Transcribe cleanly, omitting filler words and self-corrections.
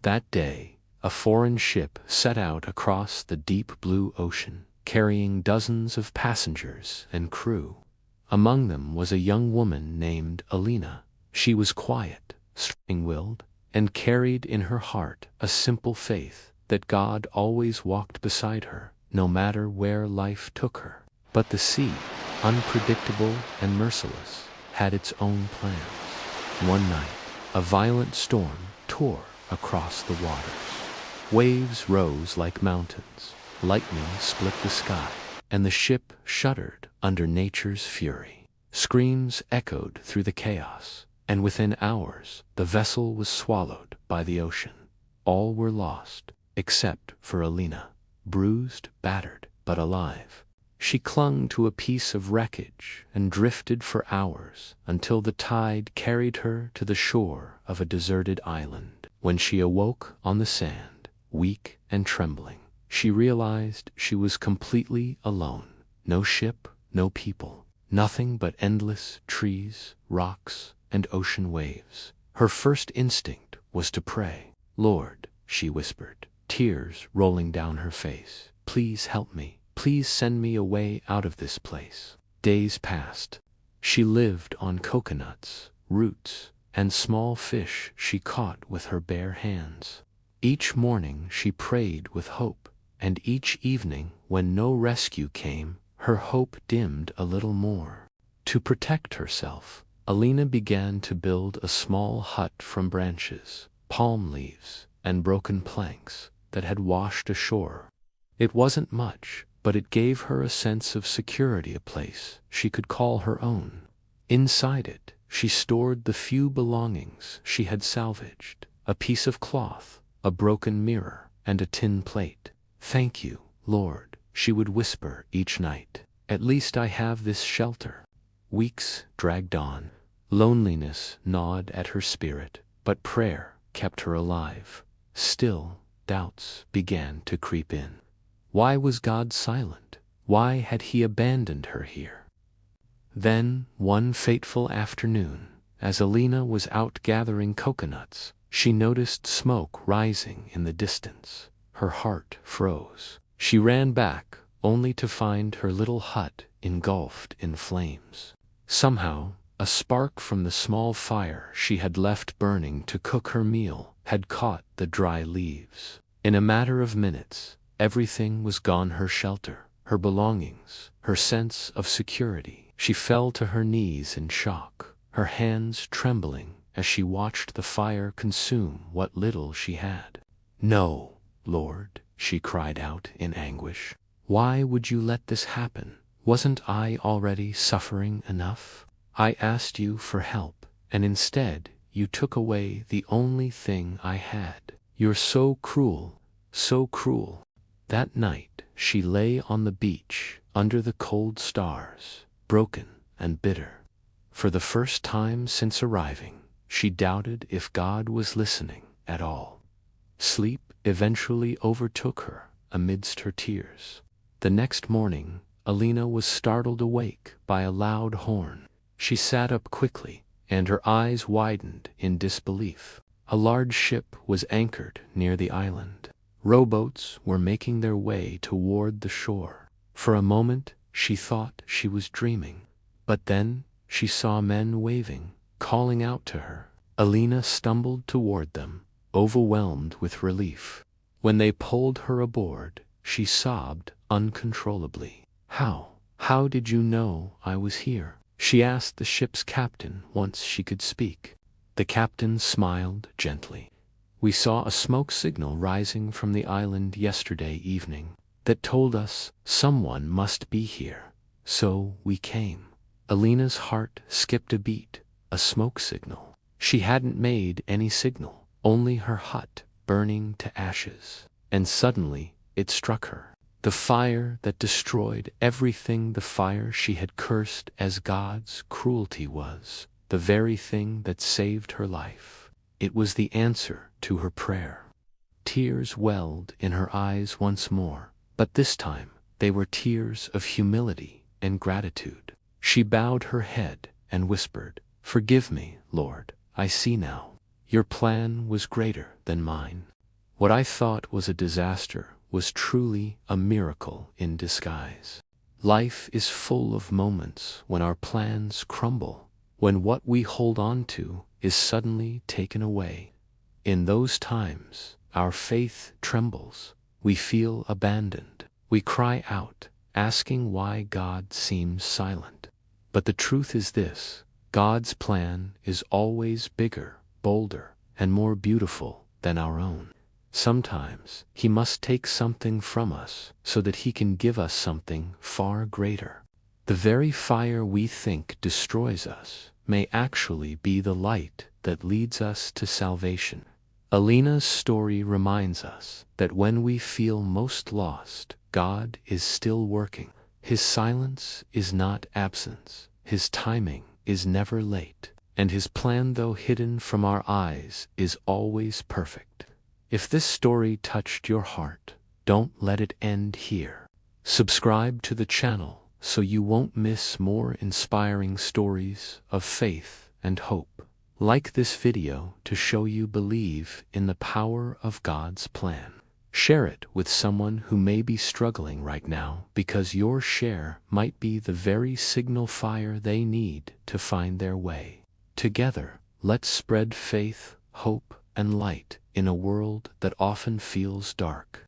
That day, a foreign ship set out across the deep blue ocean, carrying dozens of passengers and crew. Among them was a young woman named Alina. She was quiet, strong-willed, and carried in her heart a simple faith that God always walked beside her, no matter where life took her. But the sea, unpredictable and merciless, had its own plans. One night, a violent storm tore across the waters. Waves rose like mountains, lightning split the sky, and the ship shuddered under nature's fury. Screams echoed through the chaos, and within hours the vessel was swallowed by the ocean. All were lost, except for Alina, bruised, battered, but alive. She clung to a piece of wreckage and drifted for hours until the tide carried her to the shore of a deserted island. When she awoke on the sand, weak and trembling, she realized she was completely alone. No ship, no people, nothing but endless trees, rocks, and ocean waves. Her first instinct was to pray. "Lord," she whispered, tears rolling down her face, "please help me. Please send me a way out of this place." Days passed. She lived on coconuts, roots, and small fish she caught with her bare hands. Each morning she prayed with hope, and each evening, when no rescue came, her hope dimmed a little more. To protect herself, Alina began to build a small hut from branches, palm leaves, and broken planks that had washed ashore. It wasn't much, but it gave her a sense of security, a place she could call her own. Inside it, she stored the few belongings she had salvaged: a piece of cloth, a broken mirror, and a tin plate. "Thank you, Lord," she would whisper each night. "At least I have this shelter." Weeks dragged on. Loneliness gnawed at her spirit, but prayer kept her alive. Still, doubts began to creep in. Why was God silent? Why had he abandoned her here? Then, one fateful afternoon, as Alina was out gathering coconuts, she noticed smoke rising in the distance. Her heart froze. She ran back, only to find her little hut engulfed in flames. Somehow, a spark from the small fire she had left burning to cook her meal had caught the dry leaves. In a matter of minutes, everything was gone: her shelter, her belongings, her sense of security. She fell to her knees in shock, her hands trembling as she watched the fire consume what little she had. "No, Lord," she cried out in anguish. "Why would you let this happen? Wasn't I already suffering enough? I asked you for help, and instead you took away the only thing I had. You're so cruel, so cruel." That night, she lay on the beach under the cold stars, broken and bitter. For the first time since arriving, she doubted if God was listening at all. Sleep eventually overtook her amidst her tears. The next morning, Alina was startled awake by a loud horn. She sat up quickly, and her eyes widened in disbelief. A large ship was anchored near the island. Rowboats were making their way toward the shore. For a moment, she thought she was dreaming. But then, she saw men waving, calling out to her. Alina stumbled toward them, overwhelmed with relief. When they pulled her aboard, she sobbed uncontrollably. How did you know I was here?" she asked the ship's captain once she could speak. The captain smiled gently. "We saw a smoke signal rising from the island yesterday evening that told us someone must be here. So we came." Alina's heart skipped a beat. A smoke signal. She hadn't made any signal, only her hut burning to ashes. And suddenly, it struck her. The fire that destroyed everything, the fire she had cursed as God's cruelty, was the very thing that saved her life. It was the answer to her prayer. Tears welled in her eyes once more, but this time they were tears of humility and gratitude. She bowed her head and whispered, "Forgive me, Lord, I see now. Your plan was greater than mine. What I thought was a disaster was truly a miracle in disguise. Life is full of moments when our plans crumble, when what we hold on to is suddenly taken away. In those times, our faith trembles. We feel abandoned. We cry out, asking why God seems silent. But the truth is this: God's plan is always bigger, bolder, and more beautiful than our own. Sometimes He must take something from us so that He can give us something far greater. The very fire we think destroys us may actually be the light that leads us to salvation. Alina's story reminds us that when we feel most lost, God is still working. His silence is not absence. His timing is never late. And His plan, though hidden from our eyes, is always perfect. If this story touched your heart, don't let it end here. Subscribe to the channel so you won't miss more inspiring stories of faith and hope. Like this video to show you believe in the power of God's plan. Share it with someone who may be struggling right now, because your share might be the very signal fire they need to find their way. Together, let's spread faith, hope, and light in a world that often feels dark.